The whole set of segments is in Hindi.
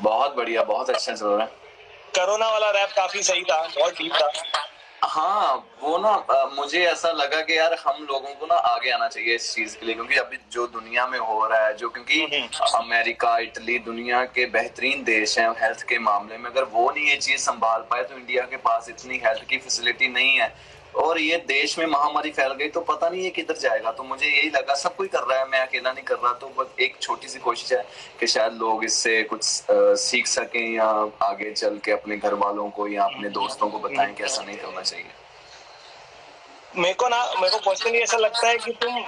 बहुत बढ़िया, बहुत अच्छा चल रहा है। कोरोना वाला रैप काफी सही था, बहुत डीप था। हाँ, वो ना मुझे ऐसा लगा कि यार हम लोगों को ना आगे आना चाहिए इस चीज के लिए, क्योंकि अभी जो दुनिया में हो रहा है, जो क्योंकि अमेरिका, इटली दुनिया के बेहतरीन देश हैं हेल्थ के मामले में, अगर वो नहीं ये चीज संभाल पाए तो इंडिया के पास इतनी हेल्थ की फैसिलिटी नहीं है और ये देश में महामारी फैल गई तो पता नहीं ये किधर जाएगा। तो मुझे यही लगा सब कोई कर रहा है, मैं अकेला नहीं कर रहा, तो बस एक छोटी सी कोशिश है कि शायद लोग इससे कुछ सीख सकें या आगे चल के अपने घर वालों को या अपने दोस्तों को बताएं कि ऐसा नहीं करना चाहिए। मेरे को पर्सनली ऐसा लगता है कि तुम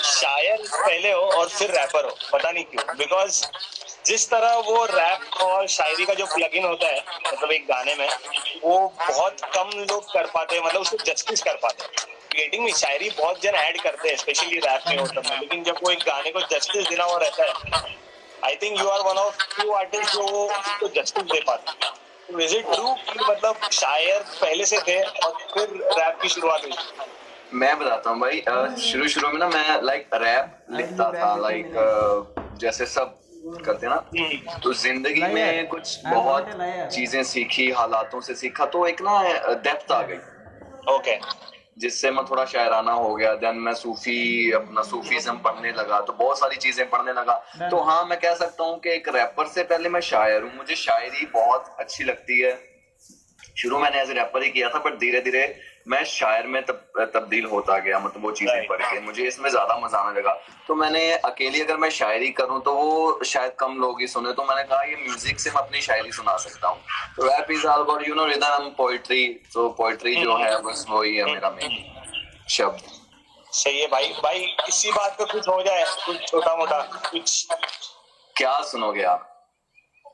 शायर पहले हो और फिर रैपर हो, पता नहीं क्यों। बिकॉज जिस तरह वो रैप और शायरी का जो प्लग इन होता है, मतलब एक गाने में, वो बहुत कम लोग कर पाते हैं, मतलब उसको जस्टिस कर पाते हैं। क्रिएटिंग में शायरी बहुत जन ऐड करते हैं, स्पेशली रैप में होता है, लेकिन जब वो एक गाने को जस्टिस देना हुआ रहता है, I think you are one of few artist जो उसको जस्टिस दे पाते हैं। इज इट ट्रू कि मतलब शायर पहले से थे और फिर रैप की शुरुआत हुई? मैं बताता हूँ भाई, शुरू में ना मैं रैप लिखता था, जैसे सब करते ना, तो जिंदगी में कुछ बहुत चीजें सीखी, हालातों से सीखा, तो एक ना डेप्थ आ गई। ओके। जिससे मैं थोड़ा शायराना हो गया। देन मैं अपना सूफीज्म पढ़ने लगा, तो बहुत सारी चीजें पढ़ने लगा। तो हाँ, मैं कह सकता हूँ कि एक रैपर से पहले मैं शायर हूँ। मुझे शायरी बहुत अच्छी लगती है। शुरू मैंने एज ए रैपर ही किया था, बट धीरे धीरे मैं शायर में तब्दील होता गया। मतलब वो चीजें पढ़ के मुझे इसमें ज्यादा मजा आने लगा। तो मैंने अकेली अगर मैं शायरी करूं तो वो शायद कम लोग ही सुने, तो मैंने कहा ये म्यूजिक से मैं अपनी शायरी सुना सकता हूँ। तो rap is all about rhythm, poetry. तो पोइट्री जो है बस वही है मेरा मेन शब्द। सही है भाई। भाई इसी बात पे कुछ हो जाए, कुछ छोटा मोटा कुछ। क्या सुनोगे आप?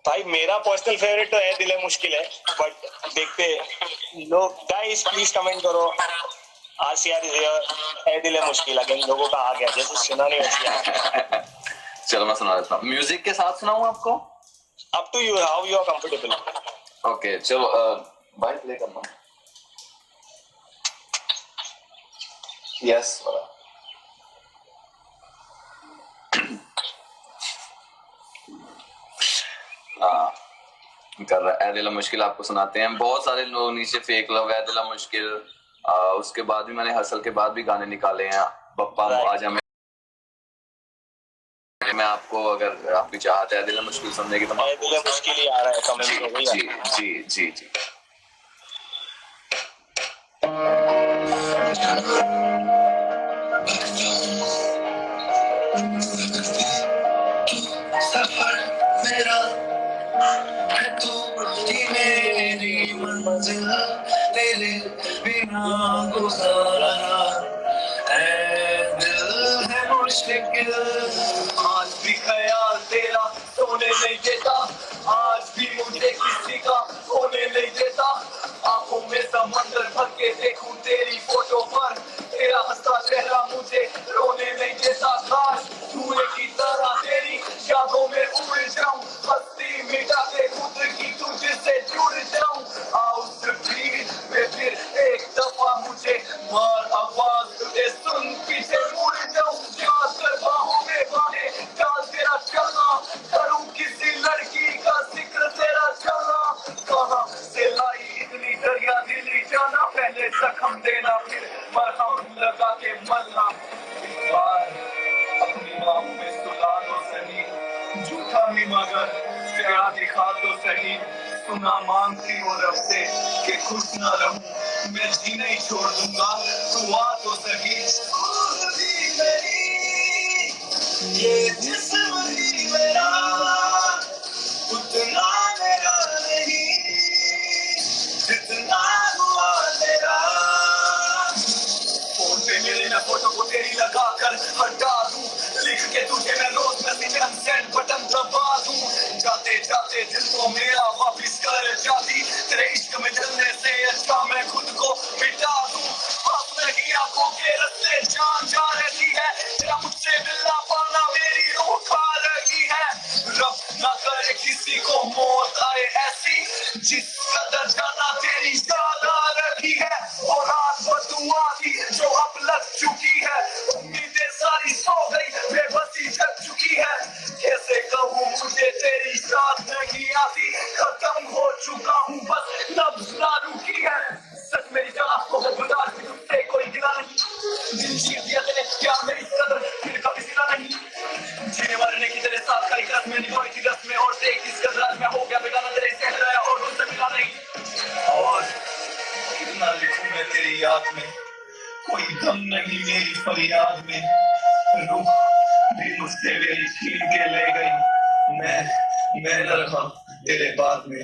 भाई मेरा पर्सनल फेवरेट तो है दिल है मुश्किल है, बट देखते लोग। गाइस प्लीज कमेंट करो। आसियार इज हियर, है दिल है मुश्किल अगेन लोगों का आ गया, जैसे सुना नहीं वैसे। चलो मैं सुना देता हूँ। म्यूजिक के साथ सुनाऊं आपको? Up to you, how you are comfortable. Okay चलो, भाई प्ले करना। यस कर रहा है। दिल मुश्किल आपको सुनाते हैं। बहुत सारे लोग नीचे फेक लव है, दिल मुश्किल। उसके बाद भी मैंने हसल के बाद भी गाने निकाले हैं। पप्पा आजा मैं आपको, अगर आपकी चाहत है दिल मुश्किल सुनने की, तो दिल मुश्किल ही आ रहा है कमेंट में। जी जी जी जी। सफर मेरा है तू मेरी मंजिल, तेरे बिना गुजारा है दिल है मुश्किल। आज भी ख्याल तेरा सोने नहीं देता, आज भी मुझे किसी का होने नहीं देता। आंखों में समंदर भर के देखूं तेरी फोटो पर, तेरा हंसता चेहरा मुझे रोने नहीं देता। काश धुएं की तरह तेरी यादों में उड़ जाऊं, हस्ती मिटा के खुद की तुझसे जुड़ जाऊं। आओ उस भीड़ में फिर एक दफा मुझे मार आवाज तुझे सुन पीछे मुड़ जाऊं। याद कर बाहों में बाहें डाल तेरा चलना, करूं किसी लड़की का जिक्र तेरा चलना। कहां से लाई इतनी दरिया दिली जाना, पहले जख्म देना फिर मरहम लगा के मरना। अपनी बाहों में सुला दो सही, झूठा नहीं मगर प्यार दिखा दो सही। सुना मांगती हूँ रब से कि खुश न रहूं, मैं जी नहीं छोड़ दूंगा, तू आ तो सही। ये जिस्म ही मेरा उतना मेरा नहीं जितना हुआ तेरा। फोन पे मेरे मैं फोटो को तेरी लगा कर हटा दूं, लिख के तुझे मैं रोज मैसेज सेंड बटन दबा दूं। जाते जाते दिल को मेरा वापिस कर जाती, तेरे इश्क में जलने से अच्छा मैं खुद को मिटा दूं। अब नहीं आंखों के रस्ते जान जा रही है, तेरा मुझसे मिलना पाना मेरी रूह खा रही है। रब ना करे किसी को मौत आए ऐसी, जिस कदर जाना तेरी याद आ रही है। और रात बदुआ की जो अब लग चुकी है, उम्मीदें सो गई, बेबसी जग चुकी है, कैसे कहूँ मुझे तेरी साथ नहीं आती, खत्म हो चुका हूँ बस नब्ज ना रुकी है, सच मेरी जगह को बता दी तुझसे कोई गिला नहीं, दिल चीर दिया तेरे क्या मेरी कदर फिर कभी सिला नहीं, जीने मरने की तेरे साथ का एक रस्म में निभाई थी रस्में, और देख किस कदर में हो गया बेगाना तेरे सहरा है और तुझसे मिला नहीं, और कितना लिखूं मैं तेरी याद में, कोई दम नहीं मेरी फरियाद में, रूह भी मुझसे मेरी छीन के ले गई, मैं न रहा तेरे बाद में,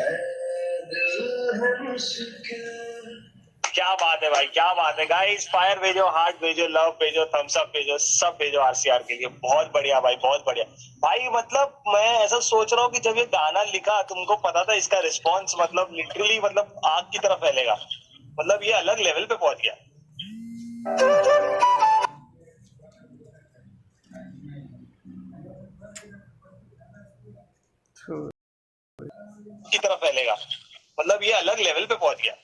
क्या बात है भाई, क्या बात है गाइस। फायर भेजो, हार्ट भेजो, लव भेजो, थम्स अप भेजो, सब भेजो आरसीआर के लिए। बहुत बढ़िया भाई, बहुत बढ़िया भाई। मतलब मैं ऐसा सोच रहा हूँ कि जब ये गाना लिखा तुमको पता था इसका रिस्पॉन्स मतलब लिटरली मतलब आग की तरफ फैलेगा, मतलब ये अलग लेवल पे पहुंच गया की तरफ फैलेगा, मतलब ये अलग लेवल पे पहुंच गया।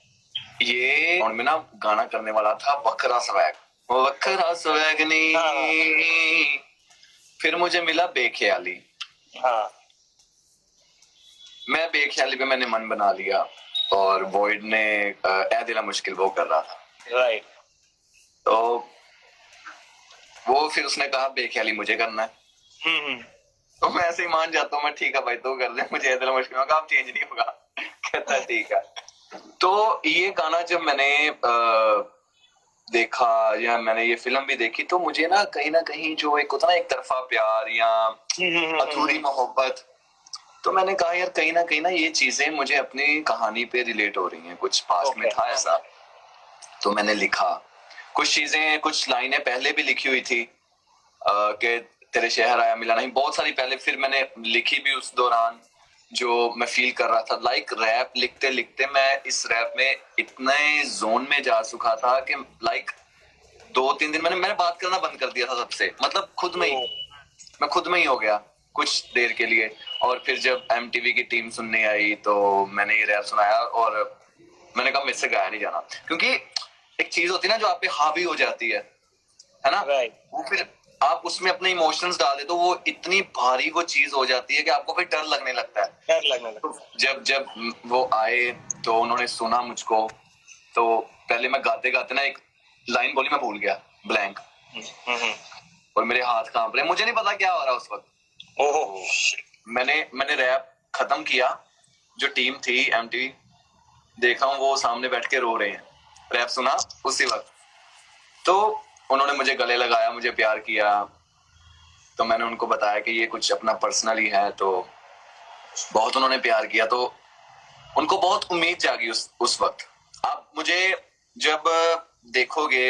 ये और मैं ना गाना करने वाला था वखरा स्वैग, वखरा स्वैग नहीं। हाँ। फिर मुझे मिला बेख्याली। हाँ। मैं बेख्याली पे मैंने मन बना लिया, और वॉइड ने ए दिला मुश्किल वो कर रहा था, राइट। तो वो फिर उसने कहा बेख्याली मुझे करना है। तो मैं ऐसे ही मान जाता हूँ, मैं ठीक है भाई तो कर दे, मुझे ए दिला मुश्किल होगा, अब चेंज नहीं होगा। कहता है ठीक है। तो ये गाना जब मैंने देखा या मैंने ये फिल्म भी देखी, तो मुझे ना कहीं जो एक होता ना एक तरफा प्यार या अधूरी मोहब्बत, तो मैंने कहा यार कहीं ना ये चीजें मुझे अपनी कहानी पे रिलेट हो रही हैं, कुछ पास्ट में था ऐसा, तो मैंने लिखा कुछ चीजें, कुछ लाइनें पहले भी लिखी हुई थी कि तेरे शहर आया मिला नहीं, बहुत सारी पहले, फिर मैंने लिखी भी उस दौरान जो मैं फील कर रहा था। लाइक रैप लिखते लिखते मैं इस रैप में इतने जोन में जा चुका था कि लाइक 2-3 दिन मैंने बात करना बंद कर दिया था सबसे, मतलब मैं खुद में ही हो गया कुछ देर के लिए। और फिर जब MTV की टीम सुनने आई तो मैंने ये रैप सुनाया, और मैंने कहा मुझसे गाया नहीं जाना, क्योंकि एक चीज होती है ना जो आप पे हावी हो जाती है ना, वो फिर आप उसमें अपने इमोशंस डाले तो वो इतनी भारी वो चीज हो जाती है कि आपको फिर डर लगने लगता है। तो जब वो आए तो उन्होंने सुना मुझको, तो पहले मैं गाते गाते ना एक लाइन बोली, मैं भूल गया ब्लैंक, और मेरे हाथ कांप रहे, मुझे नहीं पता क्या हो रहा उस वक्त। मैंने रैप खत्म किया, जो टीम थी MTV देखा हूँ वो सामने बैठ के रो रहे हैं, रैप सुना उसी वक्त, तो उन्होंने मुझे गले लगाया, मुझे प्यार किया, तो मैंने उनको बताया कि ये कुछ अपना पर्सनली है, तो बहुत उन्होंने प्यार किया, तो उनको बहुत उम्मीद जागी उस वक्त। आप मुझे जब देखोगे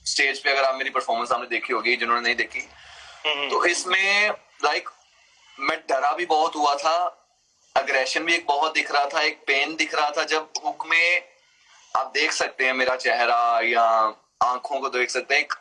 स्टेज पे, अगर आप मेरी परफॉर्मेंस आपने देखी होगी, जिन्होंने नहीं देखी, तो इसमें लाइक मैं डरा भी बहुत हुआ था, अग्रेशन भी एक बहुत दिख रहा था, एक पेन दिख रहा था। जब हुक में आप देख सकते हैं मेरा चेहरा या आंखों को देख सकते हैं, एक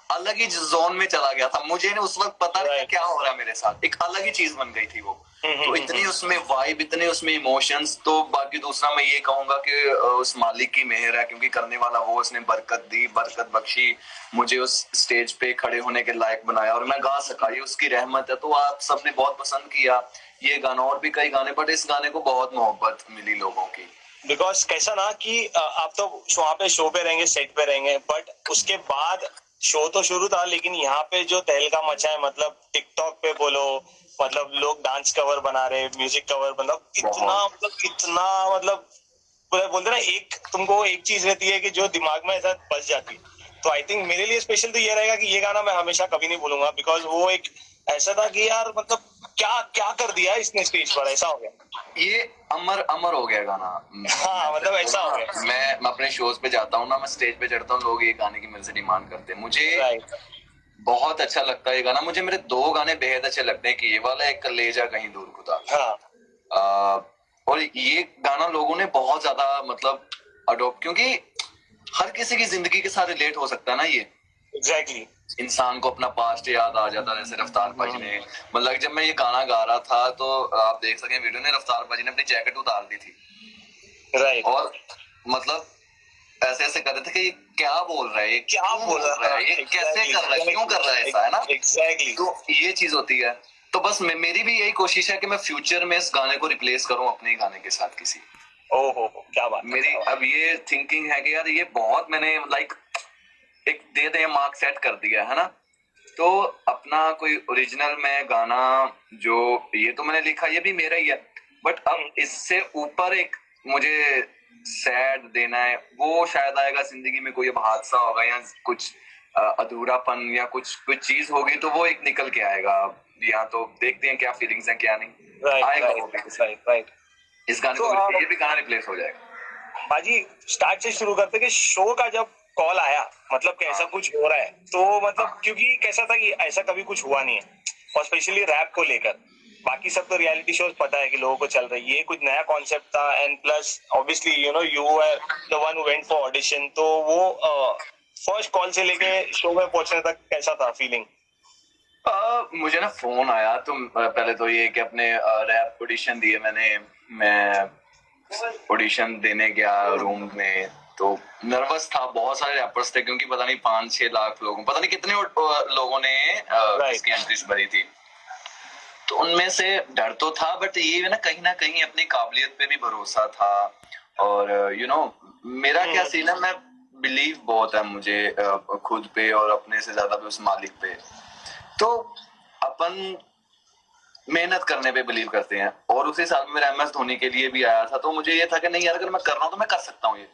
अलग ही जोन में चला गया था, मुझे नहीं उस वक्त पता नहीं क्या हो रहा है मेरे साथ, एक अलग ही चीज बन गई थी वो। तो इतनी उसमें वाइब, इतने उसमें इमोशंस। तो बाकी दूसरा मैं ये कहूंगा कि उस मालिक की मेहर है, क्योंकि करने वाला वो, उसने बरकत दी, बरकत बख्शी, मुझे उस स्टेज पे खड़े होने के लायक बनाया और मैं गा सका, ये उसकी रहमत है। तो आप सबने बहुत पसंद किया ये गाना और भी कई गाने, बट इस गाने को बहुत मोहब्बत मिली लोगों की। बिकॉज कैसा ना कि आप तो वहाँ पे शो पे रहेंगे, सेट पे रहेंगे, बट उसके बाद शो तो शुरू था, लेकिन यहाँ पे जो तहलका मचा है, मतलब टिकटॉक पे बोलो, मतलब लोग डांस कवर बना रहे, म्यूजिक कवर, मतलब इतना मतलब बोलते ना, एक तुमको एक चीज रहती है कि जो दिमाग में ऐसा बस जाती है। तो आई थिंक मेरे लिए स्पेशल तो ये रहेगा कि ये गाना मैं हमेशा कभी नहीं भूलूंगा, बिकॉज वो एक ऐसा था कि यार मतलब क्या क्या कर दिया इसने स्टेज पर, ऐसा हो गया, ये अमर हो गया गाना। हाँ मतलब ऐसा हो गया। मैं अपने शोज पे जाता हूँ ना, मैं स्टेज पे चढ़ता हूँ, लोग ये गाने की मेरे से डिमांड करते हैं, मुझे बहुत अच्छा लगता है ये गाना। मुझे मेरे 2 गाने बेहद अच्छे लगते हैं, कि ये वाला एक ले जा कहीं दूर खुदा, और ये गाना लोगों ने बहुत ज्यादा मतलब अडॉप्ट, क्योंकि हर किसी की जिंदगी के साथ रिलेट हो सकता है ना ये। एग्जैक्टली इंसान को अपना पास्ट याद आ जाता है, जैसे रफ्तार भाजी ने, मतलब जब मैं ये गाना गा रहा था तो आप देख सकें वीडियो में, रफ्तार भाजी ने अपनी जैकेट उतार दी थी, राइट, और मतलब ऐसे ऐसे कर रहे थे कि ये क्या बोल रहा है, ये क्या बोल रहा है, ये कैसे कर रहा है, क्यों कर रहा है ऐसा, है ना? एग्जैक्टली। तो ये चीज होती है। तो बस मेरी भी यही कोशिश है कि मैं फ्यूचर में इस गाने को रिप्लेस करूं अपने गाने के साथ किसी। ओहो क्या बात। मेरी अब ये थिंकिंग है कि यार ये बहुत मैंने लाइक एक दे दे मार्क सेट कर दिया है ना, तो अपना कोई ओरिजिनल में गाना जो ये तो मैंने लिखा, ये भी मेरा ही है, बट अब इससे ऊपर एक मुझे सैड देना है, वो शायद आएगा जिंदगी में, कोई अब हादसा होगा या कुछ अधूरापन या कुछ चीज होगी तो वो एक निकल के आएगा, या तो देखते हैं क्या फीलिंग्स हैं क्या नहीं आएगा वो भी। राइट। इस गाने को ये भी गाना रिप्लेस हो जाएगा। बाजी स्टार्ट से शुरू करते कि शो का जब कॉल आया, मतलब कि ऐसा कुछ हो रहा है, तो मतलब क्योंकि कैसा था कि ऐसा कभी कुछ हुआ नहीं है, और स्पेशली रैप को लेकर। बाकी सब तो रियलिटी शोज पता है कि लोगों को चल रही है, ये कुछ नया कॉन्सेप्ट था, and plus obviously you know you were the one who went for audition, तो वो फर्स्ट कॉल से लेके शो में पहुंचने तक कैसा था फीलिंग? मुझे ना फोन आया, तो पहले तो ये कि अपने रैप ऑडिशन दिए मैंने, मैं ऑडिशन देने गया रूम में, तो नर्वस था, बहुत सारे रैपर्स थे क्योंकि पता नहीं 5-6 लाख लोगों, पता नहीं कितने लोगों ने इसकी एंट्रीज भरी थी, तो उनमें से डर तो था, बट ये ना कहीं अपनी काबिलियत पे भी भरोसा था, और यू नो मेरा क्या सीन है, मैं बिलीव बहुत है मुझे खुद पे और अपने से ज्यादा भी उस मालिक पे, तो अपन मेहनत करने पे बिलीव करते हैं, और उसी साल में मेरा MS धोनी के लिए भी आया था, तो मुझे ये था कि नहीं यार अगर मैं कर रहा हूँ तो मैं कर सकता हूँ ये,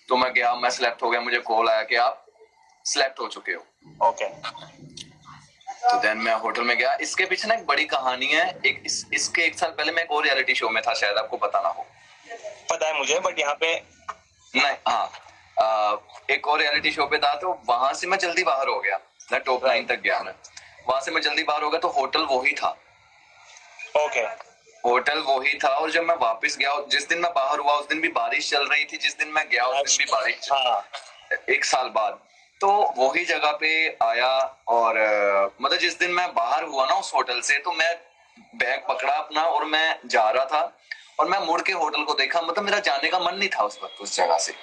तो मैं गया, मैं सिलेक्ट हो गया, मुझे कॉल आया कि आप सिलेक्ट हो चुके हो। ओके। तो देन मैं होटल में गया, इसके पीछे ना एक बड़ी कहानी है, इसके एक साल पहले मैं एक और रियलिटी शो में था, शायद आपको पता ना हो। पता है मुझे, बट यहाँ पे नहीं, हाँ, एक और रियलिटी शो पे था, तो वहां से मैं जल्दी बाहर हो गया, मैं टॉप 9 तक गया, मैं वहां से मैं जल्दी बाहर हो गया, तो होटल वही था। ओके। होटल वही था, और जब मैं वापस गया, जिस दिन मैं बाहर हुआ उस दिन भी बारिश चल रही थी, जिस दिन मैं गया उस दिन भी बारिश, एक साल बाद, तो वही जगह पे आया, और मतलब जिस दिन मैं बाहर हुआ ना उस होटल से, तो मैं बैग पकड़ा अपना और मैं जा रहा था, और मैं मुड़ के होटल को देखा, मतलब मेरा जाने का मन नहीं था उस वक्त उस जगह से।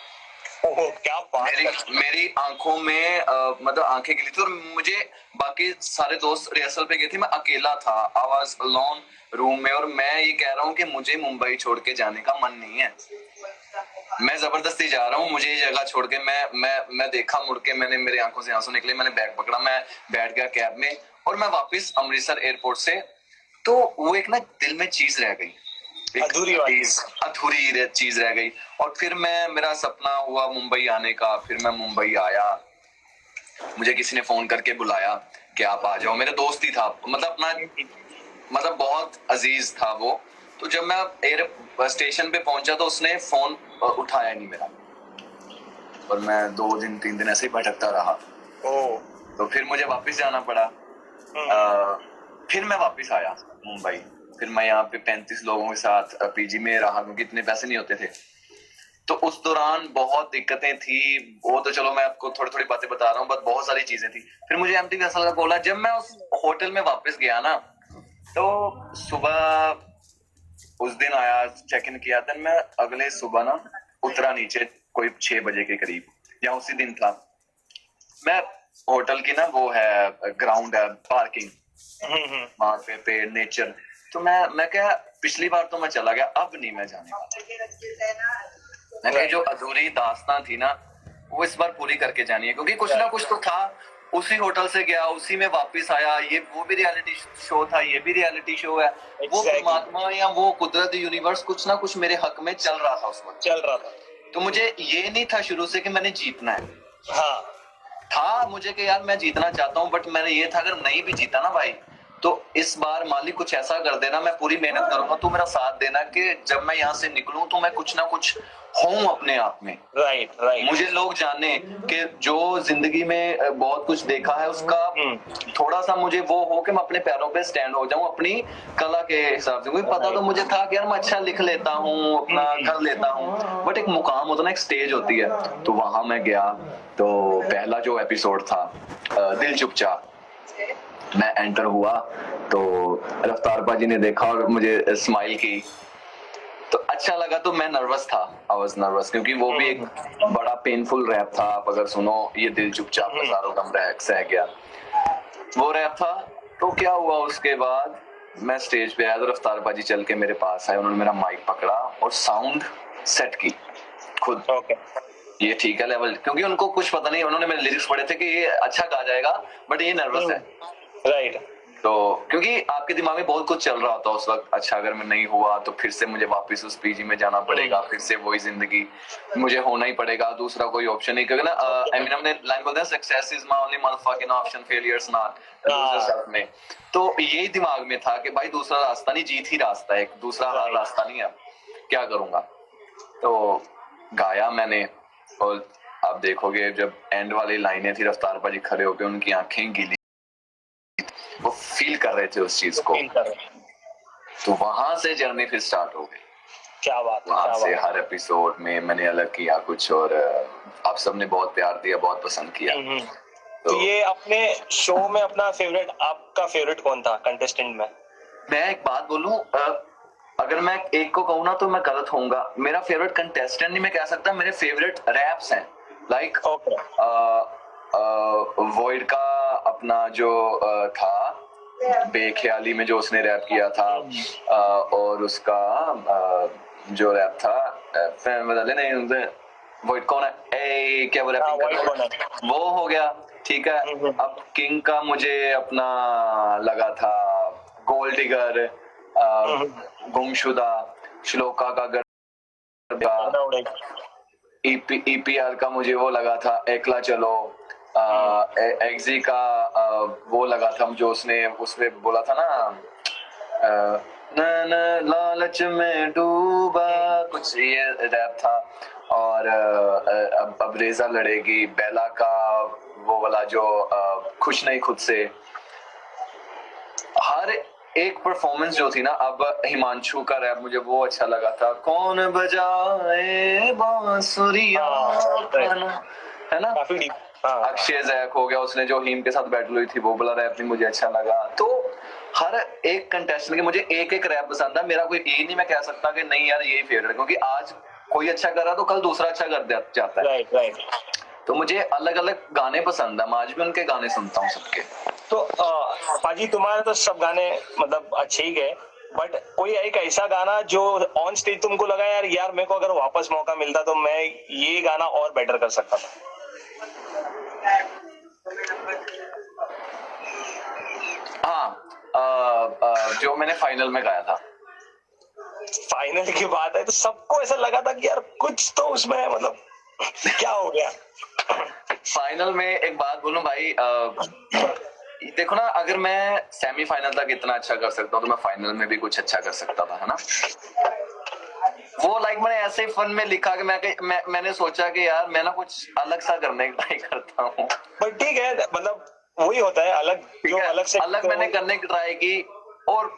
क्या बात मेरी आंखों में मतलब आंखें गिली थी, और मुझे बाकी सारे दोस्त रिहर्सल पे गए थे, मैं अकेला था, आई वाज अलोन रूम में, और मैं ये कह रहा हूँ कि मुझे मुंबई छोड़ के जाने का मन नहीं है, मैं जबरदस्ती जा रहा हूँ, मुझे ये जगह छोड़ के, मैं देखा मुड़ के, मैंने मेरी आंखों से आंसू निकले, मैंने बैग पकड़ा, मैं बैठ गया कैब में, और मैं वापस अमृतसर एयरपोर्ट से, तो वो एक ना दिल में चीज रह गई, अधूरी चीज रह गई, और फिर मेरा सपना हुआ मुंबई आने का, फिर मैं मुंबई आया, मुझे किसी ने फोन करके बुलाया कि आप आ जाओ, मेरा दोस्त ही था, मतलब अपना, मतलब बहुत अजीज था वो, तो जब मैं एयर स्टेशन पे पहुंचा तो उसने फोन उठाया नहीं मेरा, और मैं 2-3 दिन ऐसे ही भटकता रहा। तो फिर मुझे वापस जाना पड़ा, फिर मैं वापस आया मुंबई, फिर मैं यहाँ पे 35 लोगों के साथ पीजी में रहा, क्योंकि इतने पैसे नहीं होते थे, तो उस दौरान बहुत दिक्कतें थी, वो तो चलो मैं आपको थोड़ी थोड़ी बातें बता रहा हूँ, बट बहुत सारी चीजें थी। फिर मुझे MTV हसल का कॉल आया, जब मैं उस होटल में वापस गया ना, तो सुबह उस दिन आया, चेक इन किया, था मैं अगले सुबह ना उतरा नीचे कोई 6 बजे के करीब, या उसी दिन था, मैं होटल की ना वो है ग्राउंड है, पार्किंग, वहां पे पेड़, नेचर, तो मैं क्या, पिछली बार तो मैं चला गया, अब नहीं मैं जाने वाला, मैं जो अधूरी दास्तान थी ना वो इस बार पूरी करके जानी है, क्योंकि कुछ ना कुछ तो था, उसी होटल से गया, उसी में वापस आया, ये वो भी रियलिटी शो था, ये भी रियलिटी शो है, वो परमात्मा या वो कुदरत, यूनिवर्स कुछ ना कुछ मेरे हक में चल रहा था, उस वक्त चल रहा था, तो मुझे ये नहीं था शुरू से कि मैंने जीतना है, हाँ था मुझे कि यार मैं जीतना चाहता हूँ, बट मैंने ये था अगर नहीं भी जीता ना भाई, तो इस बार मालिक कुछ ऐसा कर देना, मैं पूरी मेहनत करूंगा, तो मेरा साथ देना कि जब मैं यहाँ से निकलूं तो मैं कुछ ना कुछ हूँ अपने आप में, राइट, मुझे लोग जाने कि जो जिंदगी में बहुत कुछ देखा है उसका थोड़ा सा मुझे वो हो कि मैं अपने पैरों पे स्टैंड हो जाऊं अपनी कला के हिसाब से, क्योंकि पता तो मुझे था कि यार मैं अच्छा लिख लेता हूँ, अपना कर लेता हूँ, बट एक मुकाम होता है ना, एक स्टेज होती है, तो वहां मैं गया, तो पहला जो एपिसोड था दिल चुपचाप, मैं एंटर हुआ, तो रफ्तार बाजी ने देखा और मुझे स्माइल की, तो अच्छा लगा, तो मैं नर्वस था, आई वाज नर्वस, क्योंकि वो भी एक बड़ा पेनफुल रैप था। आप अगर सुनो, ये दिल चुपचाप हजारों गम सह गया, वो रैप था। तो क्या हुआ उसके बाद, मैं स्टेज पे आया तो रफ्तार बाजी चल के मेरे पास आए, उन्होंने मेरा माइक पकड़ा और साउंड सेट की खुद। ये ठीक है लेवल, क्योंकि उनको कुछ पता नहीं, उन्होंने मेरे लिरिक्स पढ़े थे कि ये अच्छा गा जाएगा बट ये नर्वस है, राइट। तो क्योंकि आपके दिमाग में बहुत कुछ चल रहा होता है उस वक्त, अच्छा अगर मैं नहीं हुआ तो फिर से मुझे वापस उस पीजी में जाना पड़ेगा, फिर से वही जिंदगी मुझे होना ही पड़ेगा, दूसरा कोई ऑप्शन नहीं, क्योंकि ना एमिनेम ने लाइन बोलते हैं, success is my only motherfucking option, failure is not में। तो यही दिमाग में था कि भाई दूसरा रास्ता नहीं, जीत ही रास्ता है, एक दूसरा रास्ता नहीं है, क्या करूंगा। तो गाया मैंने, और आप देखोगे जब एंड वाली लाइनें थी, रफ्तार भाजी खड़े होकर उनकी आंखें गीली, वो फील कर रहे थे उस चीज को, तो वहां से जर्नी फिर स्टार्ट हो गई। क्या बात, वहां से हर एपिसोड में मैंने अलग किया कुछ, और आप सबने बहुत प्यार दिया, बहुत पसंद किया। तो ये अपने शो में अपना फेवरेट, आपका फेवरेट कौन था कंटेस्टेंट में? मैं एक बात बोलूं, अगर मैं एक को कहूँ ना तो मैं गलत होऊंगा, मेरा फेवरेट कंटेस्टेंट नहीं मैं कह सकता, मेरे फेवरेट रैप्स हैं, लाइक वॉइड का अपना जो था बेख्याली में जो उसने रैप किया था, और उसका जो रैप था नहीं, वॉइड कौन है, ए क्या वो रैपिंग वो हो गया, ठीक है। अब किंग का मुझे अपना लगा था गोल्ड डिगर, गुमशुदा, श्लोका का ईपीआर का मुझे वो लगा था एकला चलो, एक्जी का वो लगा था जो उसने उसमें बोला था ना, न लालच में डूबा, कुछ ये रैप था। और अब रेजा लड़ेगी, बेला का वो वाला जो खुश नहीं खुद से, हर एक परफॉर्मेंस जो थी ना। अब हिमांशु का रैप मुझे वो अच्छा लगा था, कौन बजाए बांसुरिया, है ना, अक्षय जैक हो गया, उसने जो हीम के साथ बैटल हुई थी वो वाला रैप भी मुझे अच्छा लगा। तो हर एक कंटेस्टेंट के मुझे एक एक रैप पसंद है, मेरा कोई ये नहीं मैं कह सकता कि नहीं यार यही फेवरेट, क्योंकि आज कोई अच्छा कर रहा तो कल दूसरा अच्छा कर जाता है। राइट। तो मुझे अलग अलग गाने पसंद है, मैं आज भी उनके गाने सुनता हूँ सबके। तो पाजी तुम्हारे तो सब गाने मतलब अच्छे ही गए, बट कोई एक ऐसा गाना जो ऑन स्टेज तुमको लगा यार मेरे को अगर वापस मौका मिलता तो मैं ये गाना और बेटर कर सकता था? हाँ, जो मैंने फाइनल में गाया था। फाइनल की बात है तो सबको ऐसा लगा था कि यार कुछ तो उसमें मतलब क्या हो गया। फाइनल में एक बात बोलूं भाई, देखो ना, अगर मैं सेमीफाइनल तक इतना अच्छा कर सकता हूँ तो मैं फाइनल में भी कुछ अच्छा कर सकता था, है ना। वो मैंने ऐसे फन में लिखा कि मैंने सोचा कि यार मैं ना कुछ अलग सा करने की ट्राई करता हूँ, बट ठीक है, मतलब वही होता है अलग, जो अलग से अलग मैंने करने की ट्राई की। और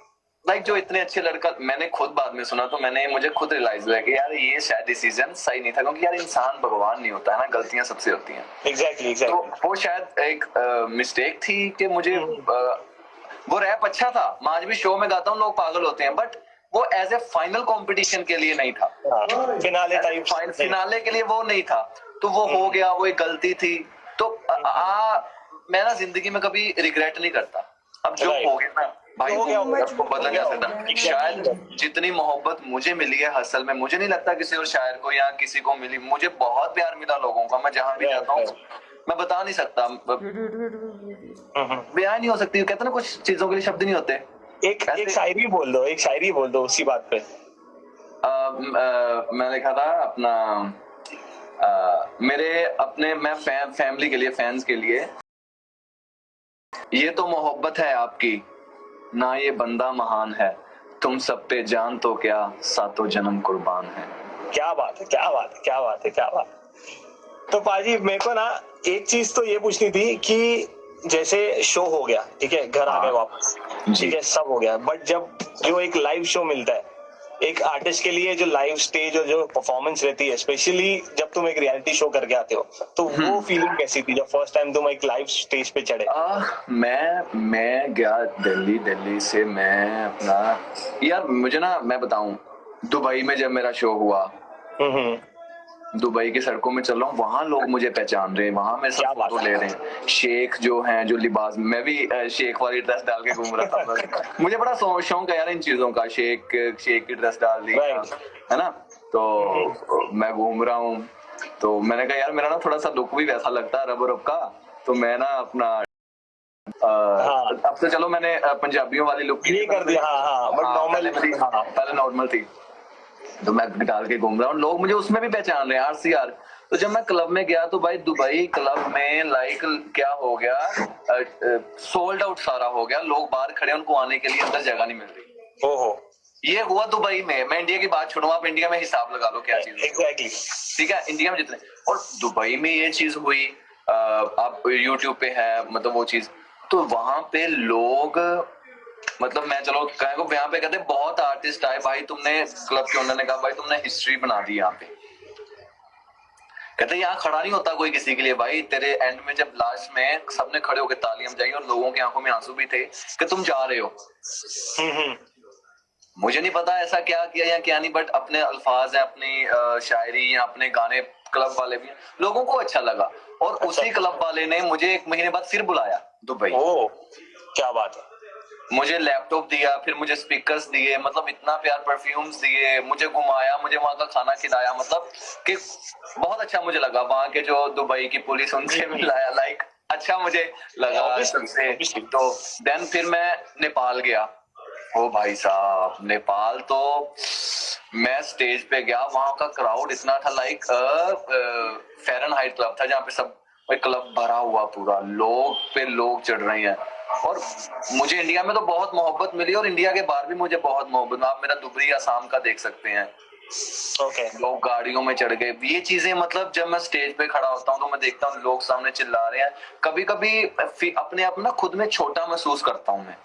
जो इतने अच्छे लड़का, मैंने खुद बाद में सुना तो मुझे खुद रियलाइज हुआ कि यार ये शायद डिसीजन सही नहीं था, क्योंकि यार इंसान भगवान नहीं होता है ना, गलतियां सबसे होती हैं। एग्जैक्टली। तो वो शायद एक मिस्टेक थी कि मुझे वो रैप अच्छा था, मैं आज भी शो में गाता हूँ, लोग पागल होते हैं, बट वो एज ए फाइनल कंपटीशन के लिए नहीं था, फिनाले के लिए वो नहीं था। तो वो हो गया, वो एक गलती थी। तो मैं ना जिंदगी में कभी रिग्रेट नहीं करता, अब जो हो गया ना भाई वो बदला जा सकता। शायद जितनी मोहब्बत मुझे मिली है हसल में, मुझे नहीं लगता किसी और शायर को या किसी को मिली। मुझे बहुत प्यार मिला लोगों का, मैं जहां भी जाता हूँ मैं बता नहीं सकता, बयान नहीं हो सकती, कहते ना कुछ चीजों के लिए शब्द नहीं होते। एक शायरी बोल दो उसी बात पे। मैं लिखा था अपना मेरे अपने मैं फैमिली के लिए, फैंस के लिए, ये तो मोहब्बत है आपकी ना, ये बंदा महान है, तुम सब पे जान तो क्या सातों जन्म कुर्बान है। क्या बात है, क्या बात है, क्या बात है, क्या बात। तो पाजी मेरे को ना एक चीज तो ये पूछनी थी कि जैसे शो हो गया, ठीक है, घर आ गए वापस, ठीक है, सब हो गया, बट जब जो एक लाइव शो मिलता है एक आर्टिस्ट के लिए, जो लाइव स्टेज और जो परफॉर्मेंस रहती है, स्पेशली जब तुम एक रियलिटी शो करके आते हो, तो वो फीलिंग कैसी थी जब फर्स्ट टाइम तुम एक लाइव स्टेज पे चढ़े? मैं गया दिल्ली से, मैं अपना यार मुझे ना मैं बताऊं, दुबई में जब मेरा शो हुआ, दुबई की सड़कों में चल रहा हूँ, वहां लोग मुझे पहचान रहे हैं, वहां मेरे साथ फोटो ले रहे हैं। शेख जो हैं, जो लिबास, मैं भी शेख वाली ड्रेस डाल के घूम रहा था। मुझे बड़ा शौक है यार इन चीजों का, शेख की ड्रेस डाल दी है ना, तो मैं घूम रहा हूँ। तो मैंने कहा यार मेरा ना थोड़ा सा लुक भी वैसा लगता है रब का, तो मैं ना अपना अब तो चलो मैंने पंजाबियों वाली लुक ये कर दिया। बट नॉर्मल पहले नॉर्मल थी, तो मैं डाल के घूम रहा हूँ, लोग मुझे उसमें भी पहचान रहे हैं RCR। तो जब मैं क्लब में गया तो भाई दुबई क्लब में लाइक क्या हो गया, सोल्ड आउट सारा हो गया, लोग बाहर खड़े, उनको आने के लिए अंदर जगह नहीं मिल रही। ओहो, ये हुआ दुबई में। मैं इंडिया की बात छोड़ू, आप इंडिया में हिसाब लगा लो क्या चीज। एग्जैक्टली, ठीक है, इंडिया में जितने, और दुबई में ये चीज हुई। आप यूट्यूब पे है मतलब वो चीज, तो वहां पे लोग, मतलब मैं चलो कहे को यहाँ पे कहते बहुत आर्टिस्ट आए भाई, तुमने क्लब के ओनर ने कहा भाई तुमने हिस्ट्री बना दी यहाँ पे। कहते यहाँ खड़ा नहीं होता कोई किसी के लिए भाई, तेरे एंड में जब लास्ट में सबने खड़े होकर तालियां बजाई और लोगों की आंखों में आंसू भी थे कि तुम जा रहे हो। मुझे नहीं पता ऐसा क्या किया या क्या नहीं, बट अपने अल्फाज है, अपनी शायरी या अपने गाने, क्लब वाले भी लोगों को अच्छा लगा। और उसी क्लब वाले ने मुझे 1 महीने बाद फिर बुलाया दुबई। क्या बात है। मुझे लैपटॉप दिया, फिर मुझे स्पीकर्स दिए, मतलब इतना प्यार, परफ्यूम्स दिए, मुझे घुमाया, मुझे वहां का खाना खिलाया, मतलब कि बहुत अच्छा मुझे लगा। वहां के जो दुबई की पुलिस, उनसे मिलाया, लाइक अच्छा मुझे लगा सबसे। तो देन फिर मैं नेपाल गया। ओ भाई साहब, नेपाल तो मैं स्टेज पे गया, वहां का क्राउड इतना था, लाइक फ़ारेनहाइट क्लब था जहाँ पे सब क्लब भरा हुआ पूरा, लोग पे लोग चढ़ रहे हैं। और मुझे इंडिया में तो बहुत मोहब्बत मिली, और इंडिया के बाहर भी मुझे बहुत मोहब्बत। आप मेरा दुबई असम का देख सकते हैं। लोग गाड़ियों में चढ़ गए, ये चीजें, मतलब जब मैं स्टेज पे खड़ा होता हूँ तो मैं देखता हूँ लोग सामने चिल्ला रहे हैं। कभी कभी अपने आप ना खुद में छोटा महसूस करता हूँ मैं,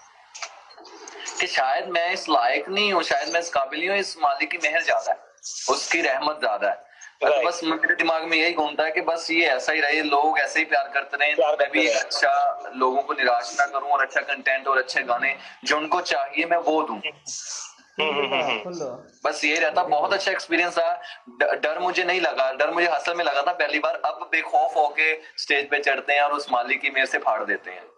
कि शायद मैं इस लायक नहीं हूँ, शायद मैं इस काबिल नहीं हूँ। इस मालिक की मेहर ज्यादा है, उसकी रहमत ज्यादा है। तो बस मेरे दिमाग में यही घूमता है कि बस ये ऐसा ही रहे, लोग ऐसे ही प्यार करते रहे, मैं भी अच्छा लोगों को निराश ना करूं, और अच्छा कंटेंट और अच्छे गाने जो उनको चाहिए मैं वो दूं। बस ये रहता। बहुत अच्छा एक्सपीरियंस था। डर मुझे नहीं लगा, डर मुझे हसल में लगा था पहली बार। अब बेखौफ होके स्टेज पे चढ़ते हैं और उस मालिक की मेहर से फाड़ देते हैं।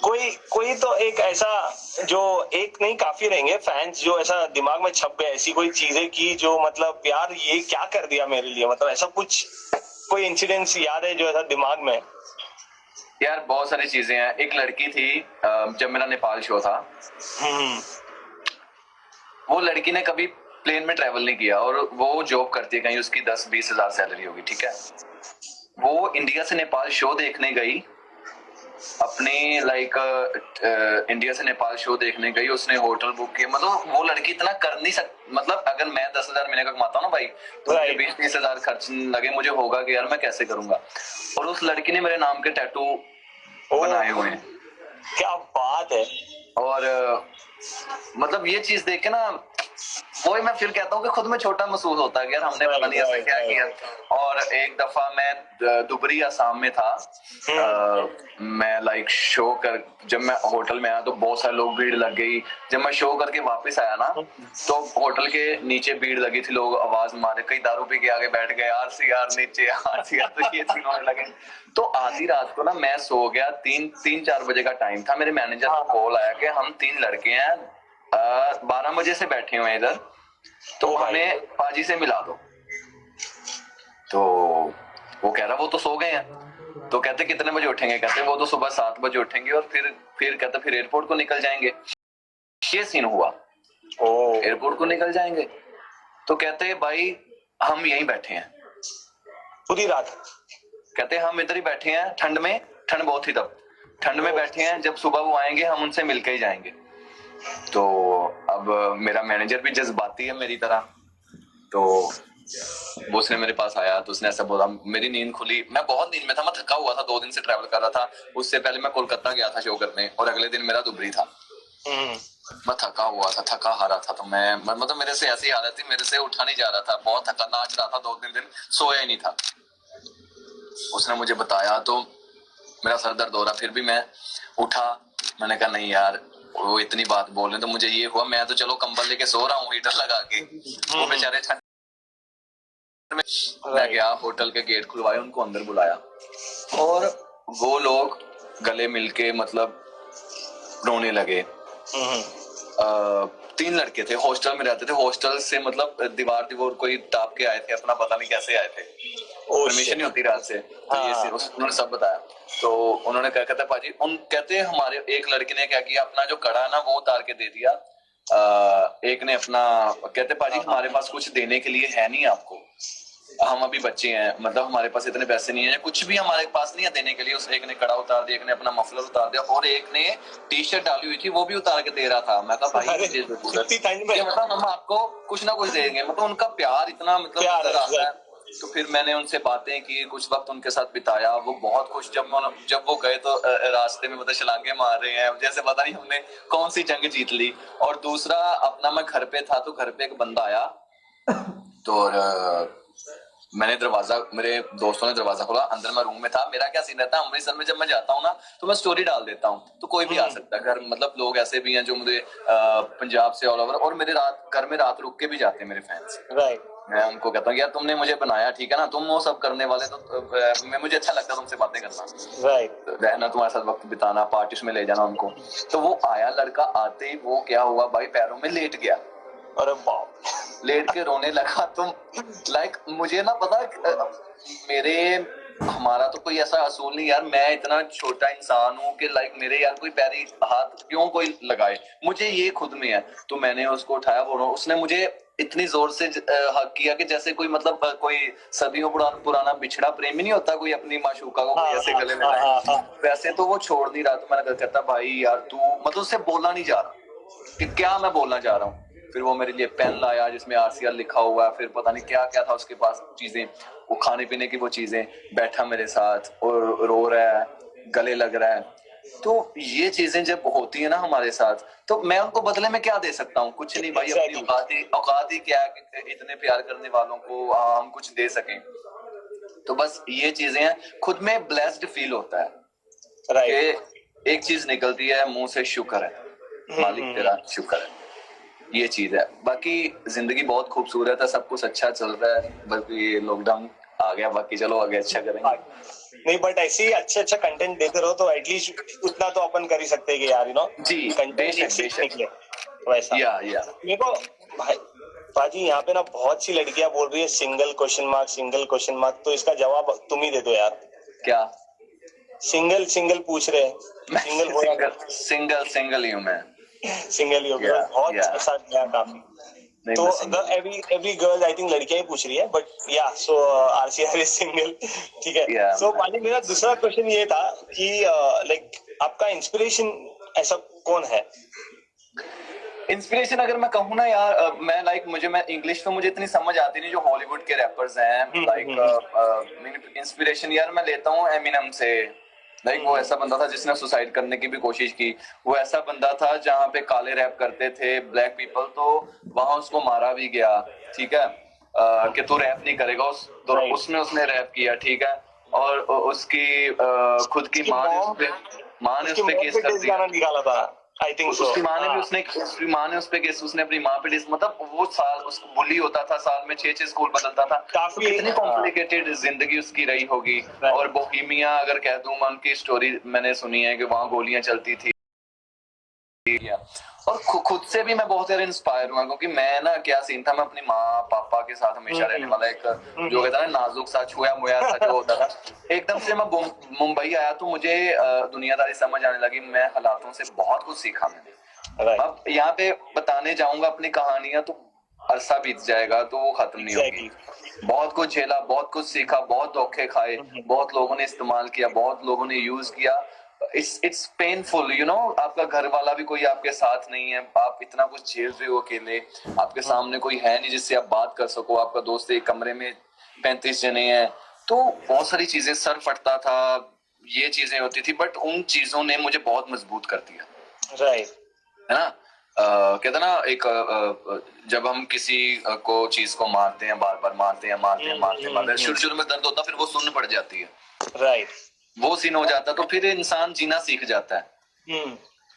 कोई तो एक ऐसा, जो एक नहीं काफी रहेंगे फैंस जो ऐसा दिमाग में छप गए, ऐसी कोई चीजें की जो मतलब यार ये क्या कर दिया मेरे लिए, मतलब ऐसा कुछ कोई इंसिडेंट्स याद है जो ऐसा दिमाग में? यार बहुत सारी चीजें हैं। एक लड़की थी, जब मेरा नेपाल शो था, वो लड़की ने कभी प्लेन में ट्रेवल नहीं किया, और वो जॉब करती है कहीं, उसकी 10-20 हजार सैलरी होगी, ठीक है। वो इंडिया से नेपाल शो देखने गई, अपने लाइक इंडिया से नेपाल शो देखने गई, उसने होटल बुक किया। मतलब वो लड़की इतना कर नहीं सकती, मतलब अगर मैं 10,000 महीने का कमाता हूँ ना भाई, तो 20-30 हजार खर्च लगे मुझे, होगा कि यार मैं कैसे करूंगा। और उस लड़की ने मेरे नाम के टैटू बनाए हुए हैं। क्या बात है। और मतलब ये चीज देख के ना, वही मैं फिर कहता हूँ कि खुद में छोटा महसूस होता है कि यार हमने पता नहीं ऐसा क्या किया। और एक दफा मैं दुबरी असम में था, मैं लाइक शो कर, जब मैं होटल में आया तो बहुत सारे लोग, भीड़ लग गई। जब मैं शो करके वापस आया ना, तो होटल के नीचे भीड़ लगी थी, लोग आवाज मारे, कई दारू पी के आगे बैठ गए, RCR नीचे, RCR, तो ये चीज होने लगे। तो आधी रात को ना मैं सो गया, 3-4 बजे का टाइम था, मेरे मैनेजर को कॉल आया कि हम 3 लड़के हैं, 12 बजे से बैठे हुए हैं इधर, तो हमें पाजी से मिला दो। तो वो कह रहा वो तो सो गए हैं। तो कहते कितने बजे उठेंगे? कहते वो तो सुबह 7 बजे उठेंगे, और फिर कहते फिर एयरपोर्ट को निकल जाएंगे। ये सीन हुआ, एयरपोर्ट को निकल जाएंगे। तो कहते भाई हम यहीं बैठे हैं पूरी रात। कहते हम इधर ही बैठे हैं, ठंड में, ठंड बहुत थी तब, ठंड में बैठे हैं, जब सुबह वो आएंगे हम उनसे मिलके ही जाएंगे। तो अब मेरा मैनेजर भी जज्बाती है मेरी तरह, तो वो उसने मेरे पास आया, तो उसने ऐसा बोला, मेरी नींद खुली, मैं बहुत नींद में था, मैं थका हुआ था, 2 दिन से ट्रैवल कर रहा था। उससे पहले मैं कोलकाता गया था शो करने, और अगले दिन मेरा दुबई था। मैं थका हुआ था, थका हारा था, तो मैं मतलब मेरे से ऐसी हालत थी, मेरे से उठा नहीं जा रहा था, बहुत थका, नाच रहा था, 2-3 दिन सोया ही नहीं था। उसने मुझे बताया तो मेरा सर दर्द हो रहा, फिर भी मैं उठा। मैंने कहा नहीं यार, वो इतनी बात बोल रहे तो मुझे ये हुआ, मैं तो चलो कंबल लेके सो रहा हूँ हीटर लगा के, वो बेचारे ठंड में। मैं गया होटल के गेट खुलवाए, उनको अंदर बुलाया और वो लोग गले मिलके मतलब रोने लगे। 3 लड़के थे, हॉस्टल में रहते थे, हॉस्टल से मतलब दीवार कोई टाप के आए थे अपना, पता नहीं कैसे आए थे, परमिशन नहीं होती रात से। तो ये उन्होंने सब बताया। तो उन्होंने क्या कहते पाजी, उन कहते हमारे एक लड़के ने क्या किया, अपना जो कड़ा ना वो उतार के दे दिया। एक ने अपना, कहते पाजी हमारे पास कुछ देने के लिए है नहीं आपको, हम अभी बच्चे हैं, मतलब हमारे पास इतने पैसे नहीं है, कुछ भी हमारे पास नहीं है देने के लिए। उस एक ने कड़ा उतार दिया, एक ने अपना मफलर उतार दिया और एक ने टी शर्ट डाली हुई थी वो भी उतार के दे रहा था। मैं कहा भाई मतलब हम आपको कुछ ना कुछ देंगे, मतलब उनका प्यार इतना मतलब नजर आता है। तो फिर मैंने उनसे बातें की, कुछ वक्त उनके साथ बिताया, वो बहुत खुश। जब वो गए तो रास्ते में मतलब छलांगे मार रहे हैं जैसे पता नहीं हमने कौन सी जंग जीत ली। और दूसरा अपना, मैं घर पे था तो घर पे एक बंदा आया तो मैंने दरवाजा, मेरे दोस्तों ने दरवाजा खोला, अंदर मैं रूम में था। मेरा क्या सीन रहता है अमृतसर में, जब मैं जाता हूँ ना तो मैं स्टोरी डाल देता हूँ, तो कोई भी आ सकता है घर, मतलब लोग ऐसे भी हैं जो मुझे पंजाब से ऑल ओवर, और मेरे घर में रात रुक के भी जाते हैं मेरे फैंस। राइट। मैं उनको कहता हूँ यार तुमने मुझे बनाया, ठीक है ना, तुम वो सब करने वाले, तो मैं मुझे अच्छा लगता है तुमसे बातें करना, राइट, रहना, तुम्हारे साथ वक्त बिताना, पार्टीज में ले जाना उनको। तो वो आया लड़का, आते ही वो क्या हुआ भाई, पैरों में लेट गया। अरे बाप, लेट के रोने लगा। तुम लाइक मुझे ना पता, हमारा तो कोई ऐसा असूल नहीं यार, मैं इतना छोटा इंसान हूँ कि लाइक मेरे यार कोई पैरी हाथ क्यों कोई लगाए, मुझे ये खुद में है। तो मैंने उसको उठाया, उसने मुझे इतनी जोर से हक किया कि जैसे कोई मतलब कोई सदियों पुराना बिछड़ा प्रेमी नहीं होता, कोई अपनी माशूका को कोई ऐसे गले लगाए, वैसे तो वो छोड़ नहीं रहा। तो मैंने कहता भाई यार तू, मतलब उससे बोलना नहीं जा रहा कि क्या मैं बोलना चाह रहा हूँ। फिर वो मेरे लिए पेन लाया जिसमें आरसीआर लिखा हुआ है, फिर पता नहीं क्या क्या था उसके पास चीजें, वो खाने पीने की वो चीजें, बैठा मेरे साथ और रो रहा है, गले लग रहा है। तो ये चीजें जब होती है ना हमारे साथ, तो मैं उनको बदले में क्या दे सकता हूँ, कुछ नहीं भाई, अपनी औकात ही क्या है, इतने प्यार करने वालों को हम कुछ दे सकें। तो बस ये चीजें हैं, खुद में ब्लेस्ड फील होता है, राइट। एक चीज निकलती है मुंह से, शुक्र है मालिक तेरा, शुक्र है, ये चीज है। बाकी जिंदगी बहुत खूबसूरत है, सब कुछ अच्छा चल रहा है, बल्कि लॉकडाउन आ गया, बाकी चलो आगे अच्छा करेंगे। नहीं बट ऐसे ही अच्छा कंटेंट देते रहो तो एटलीस्ट उतना तो अपन कर ही सकते हैं कि यार यू नो जी कंटेंट वैसा। या मेरे को भाई बाजी यहाँ पे ना बहुत सी लड़कियां बोल रही है सिंगल क्वेश्चन मार्क, तो इसका जवाब तुम ही दे दो यार। क्या सिंगल पूछ रहे हैं? सिंगल ही हूँ मैं, सिंगल ही हो गया, बहुत ऐसा गया काफी। तो एवरी गर्ल आई थिंक लड़कियां ही पूछ रही है, बट या सो आरसीआर इज सिंगल, ठीक है। सो पाजी मेरा दूसरा क्वेश्चन ये था कि लाइक आपका इंस्पिरेशन ऐसा कौन है? इंस्पिरेशन अगर मैं कहूँ ना यार, मैं इंग्लिश तो मुझे इतनी समझ आती नहीं, जो हॉलीवुड के रैपर्स हैं, लाइक इंस्पिरेशन यार मैं लेता हूँ एमिनम से। लाइक वो ऐसा बंदा था जिसने सुसाइड करने की भी कोशिश की, वो ऐसा बंदा था जहाँ पे काले रैप करते थे ब्लैक पीपल, तो वहां उसको मारा भी गया, ठीक है, कि तू रैप नहीं करेगा, उसमें उसने रैप किया, ठीक है, और उसकी खुद की माँ ने उस पे केस कर दिया, निकाला था आई थिंक सो। उसकी माँ ने उस पे केस, उसने अपनी माँ पे मतलब वो साल उसको बुली होता था, साल में 6 स्कूल बदलता था, काफी इतनी कॉम्प्लिकेटेड जिंदगी उसकी रही होगी। और बोहेमिया अगर कह दूं मैं, उनकी स्टोरी मैंने सुनी है कि वहां गोलियां चलती थी, और खुद से भी मैं बहुत ज्यादा इंस्पायर हुआ, क्योंकि मैं ना क्या सीन था, मैं अपनी माँ पापा के साथ हमेशा रहने वाला एक जो कहता है नाजुक सा छुया मुया सा जो होता था। एकदम से मैं मुंबई आया तो मुझे दुनियादारी समझ आने लगी, मैं हालातों से बहुत कुछ सीखा मैंने। अब यहाँ पे बताने जाऊंगा अपनी कहानियां तो अरसा बीत जाएगा, तो वो खत्म नहीं होगी। बहुत कुछ झेला, बहुत कुछ सीखा, बहुत धोखे खाए, बहुत लोगों ने इस्तेमाल किया, बहुत लोगों ने यूज किया। इट्स पेनफुल, यू नो, आपका घर वाला भी कोई आपके साथ नहीं है, आप इतना कुछ झेल रहे हो अकेले, आपके सामने कोई है नहीं जिससे आप बात कर सको, आपका दोस्त एक कमरे में 35 जने हैं, तो बहुत सारी चीजें, सर फटता था, ये चीजें होती थी, बट उन चीजों ने मुझे बहुत मजबूत कर दिया, राइट, है ना। कहते ना एक जब हम किसी को चीज को मारते हैं, बार बार मारते हैं, शुरू में दर्द होता, फिर वो सुन्न पड़ जाती है, राइट, वो सीन हो जाता, तो फिर इंसान जीना सीख जाता है।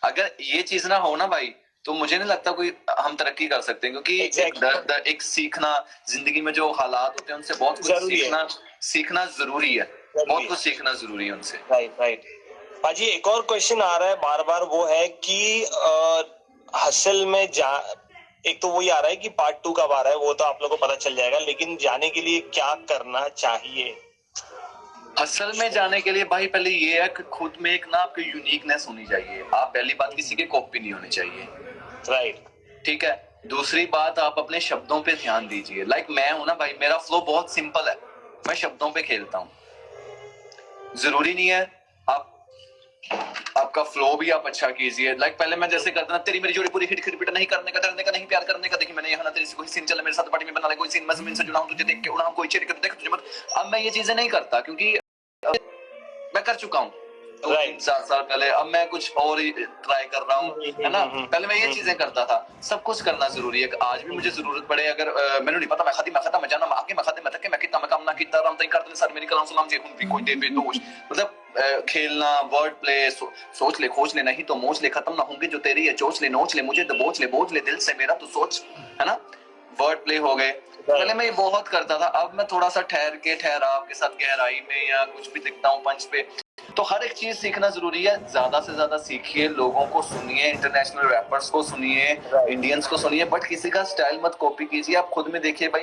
अगर ये चीज ना हो ना भाई, तो मुझे नहीं लगता कोई हम तरक्की कर सकते हैं, क्योंकि Exactly. एक सीखना, जिंदगी में जो हालात होते हैं उनसे बहुत कुछ जरूरी है। सीखना जरूरी है, जरूरी बहुत है। कुछ सीखना जरूरी है उनसे। राइट। पाजी एक और क्वेश्चन आ रहा है बार बार, वो है कि हसल में एक तो वही आ रहा है कि पार्ट 2 कब आ रहा है, वो तो आप लोगों को पता चल जाएगा, लेकिन जाने के लिए क्या करना चाहिए? हसल में जाने के लिए भाई पहले ये है कि खुद में एक ना आपकी यूनिकनेस होनी चाहिए। आप पहली बात किसी के कॉपी नहीं होनी चाहिए, राइट। ठीक है। दूसरी बात, आप अपने शब्दों पे ध्यान दीजिए। लाइक मैं हूं ना भाई, मेरा फ्लो बहुत सिंपल है, मैं शब्दों पे खेलता हूं। जरूरी नहीं है आपका फ्लो भी आप अच्छा कीजिए। लाइक पहले मैं जैसे करता ना, तेरी मेरी जोड़ी पूरी हिट रिपीट नहीं करने का, डरने का नहीं, प्यार करने का, देखिए मैंने यहाँ ना तेरे से कोई सीन चला, मेरे साथ पार्टी में बना ले कोई सीन, मैं जमीन से जुड़ा हूं तुझे देख के उड़ा हूं, कोई चेरी कर देख तुझे मत। अब मैं ये चीजें नहीं करता, क्योंकि मैं कर चुका हूं 2-3-4 साल पहले। अब मैं कुछ और ही ट्राई कर रहा हूँ, है ना। पहले मैं ये चीजें करता था। सब कुछ करना जरूरी है। आज भी मुझे जरूरत पड़े, अगर मैंने नहीं पता मैं खत्म मैं जाना आगे मैं खत्म मैं तक मैं कितना मैं काम ना कितना राम तई करते सर मेरी कलाम सलाम जे भी कोई दे बे दोष, मतलब खेलना, वर्ड प्ले, सोच ले खोज ले, नहीं तो मोच ले, खत्म ना होंगे जो तेरी है चोच ले, नोच ले मुझे दबोच ले, बोझ ले दिल से मेरा तो सोच, है ना। वर्ड प्ले हो गए। पहले मैं ये बहुत करता था, अब मैं थोड़ा सा ठहराव के साथ गहराई में या कुछ भी दिखता हूँ पंच पे। तो हर एक चीज सीखना जरूरी है। ज्यादा से ज्यादा सीखिए, लोगों को सुनिए, इंटरनेशनल रैपर्स को सुनिए, इंडियंस को सुनिए, बट किसी का स्टाइल मत कॉपी कीजिए। आप खुद में देखिए भाई